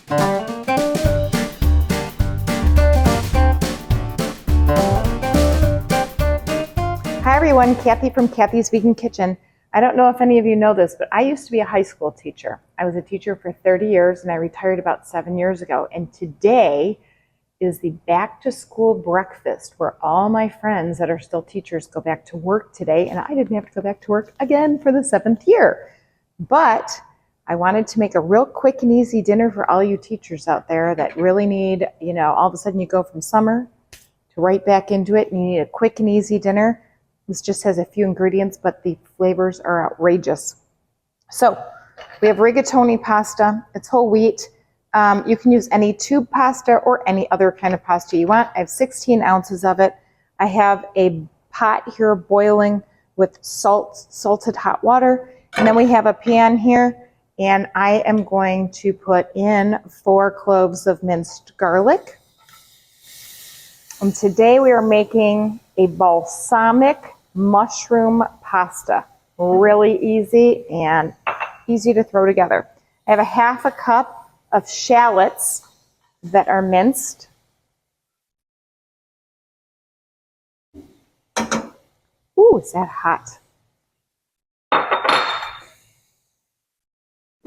Hi everyone, Kathy from Kathy's Vegan Kitchen. I don't know if any of you know this, but I used to be a high school teacher. I was a teacher for 30 years and I retired about 7 years ago. And today is the back to school breakfast where all my friends that are still teachers go back to work today, and I didn't have to go back to work again for the 7th year. But I wanted to make a real quick and easy dinner for all you teachers out there that really need, all of a sudden you go from summer to right back into it and you need a quick and easy dinner. This just has a few ingredients, but the flavors are outrageous. So we have rigatoni pasta. It's whole wheat. You can use any tube pasta or any other kind of pasta you want. I have 16 ounces of it. I have a pot here boiling with salted hot water. And then we have a pan here, and I am going to put in 4 cloves of minced garlic. And today we are making a balsamic mushroom pasta. Really easy and easy to throw together. I have a half a cup of shallots that are minced. Ooh, is that hot?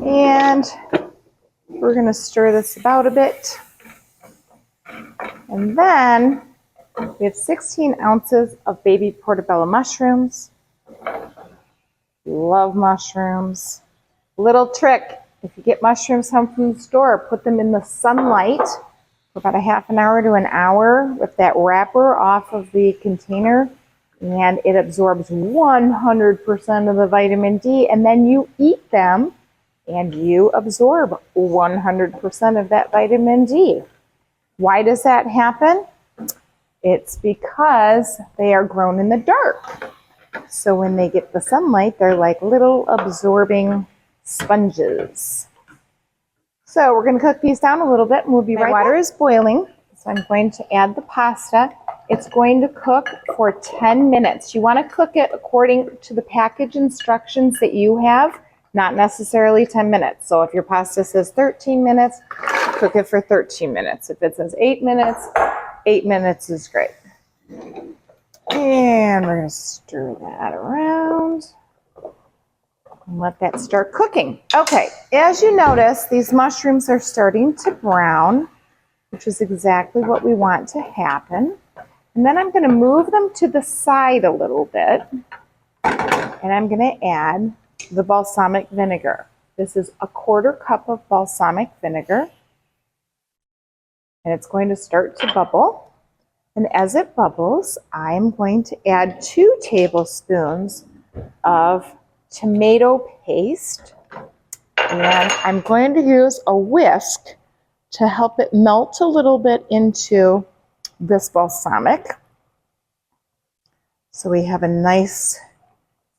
And we're going to stir this about a bit. And then we have 16 ounces of baby portobello mushrooms. Love mushrooms. Little trick, if you get mushrooms home from the store, put them in the sunlight for about a half an hour to an hour with that wrapper off of the container, and it absorbs 100% of the vitamin D, and then you eat them and you absorb 100% of that vitamin D. Why does that happen? It's because they are grown in the dark. So when they get the sunlight, they're like little absorbing sponges. So we're going to cook these down a little bit and we'll be right back. My water is boiling, so I'm going to add the pasta. It's going to cook for 10 minutes. You want to cook it according to the package instructions that you have, not necessarily 10 minutes. So if your pasta says 13 minutes, cook it for 13 minutes. If it says 8 minutes, 8 minutes is great. And we're going to stir that around and let that start cooking. Okay, as you notice, these mushrooms are starting to brown, which is exactly what we want to happen. And then I'm going to move them to the side a little bit, and I'm going to add the balsamic vinegar. This is a 1/4 cup of balsamic vinegar, and it's going to start to bubble. And as it bubbles, I'm going to add 2 tablespoons of tomato paste, and I'm going to use a whisk to help it melt a little bit into this balsamic. So we have a nice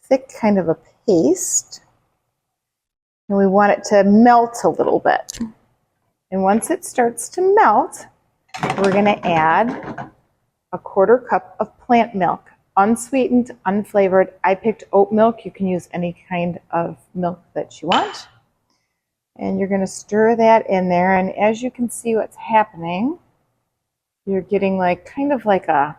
thick kind of a paste, and we want it to melt a little bit. And once it starts to melt, we're going to add a 1/4 cup of plant milk, unsweetened, unflavored. I picked oat milk. You can use any kind of milk that you want. And you're going to stir that in there, and as you can see what's happening, you're getting kind of like a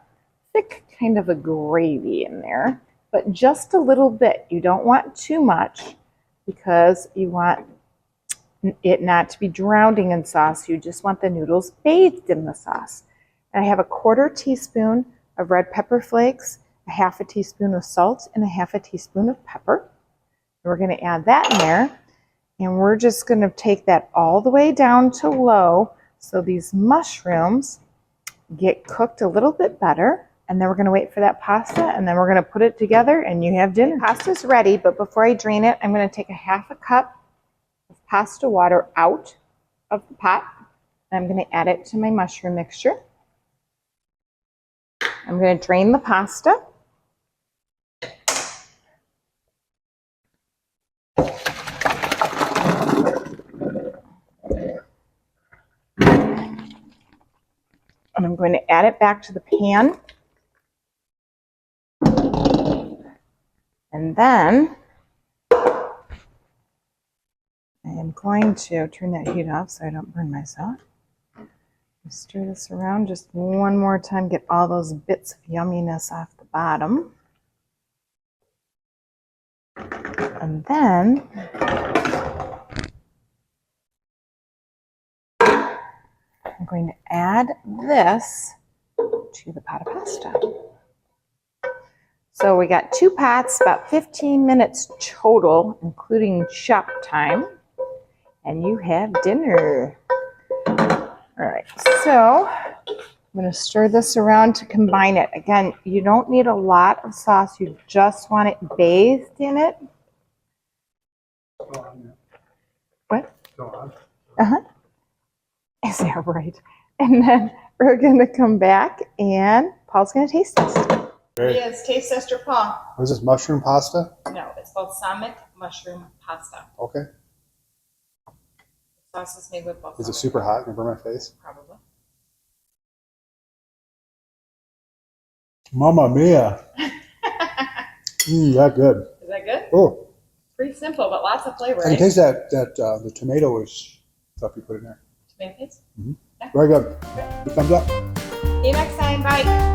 thick kind of a gravy in there, but just a little bit. You don't want too much because you want it not to be drowning in sauce. You just want the noodles bathed in the sauce. And I have a 1/4 teaspoon of red pepper flakes, a 1/2 teaspoon of salt, and a 1/2 teaspoon of pepper. And we're going to add that in there, and we're just going to take that all the way down to low so these mushrooms get cooked a little bit better. And then we're going to wait for that pasta, and then we're going to put it together, and you have dinner. Pasta's ready, but before I drain it, I'm going to take a 1/2 cup of pasta water out of the pot, and I'm going to add it to my mushroom mixture. I'm going to drain the pasta. And I'm going to add it back to the pan. And then I am going to turn that heat off so I don't burn myself. Stir this around just one more time, get all those bits of yumminess off the bottom. And then I'm going to add this to the pot of pasta. So we got 2 pots, about 15 minutes total, including chop time. And you have dinner. All right, so I'm going to stir this around to combine it. Again, you don't need a lot of sauce. You just want it bathed in it. What? Uh-huh. Is that right? And then we're going to come back and Paul's going to taste test. Great. Yes, taste tester Paul. What is this, mushroom pasta? No, it's balsamic mushroom pasta. Okay. Sauce is made with balsamic. Is it super hot? Can I burn my face? Probably. Mamma mia. That good. Is that good? Oh. Pretty simple, but lots of flavor. I can taste that the tomato-ish stuff you put in there. Tomato paste? Mm-hmm. Yeah. Very good. Good thumbs up. See you next time. Bye.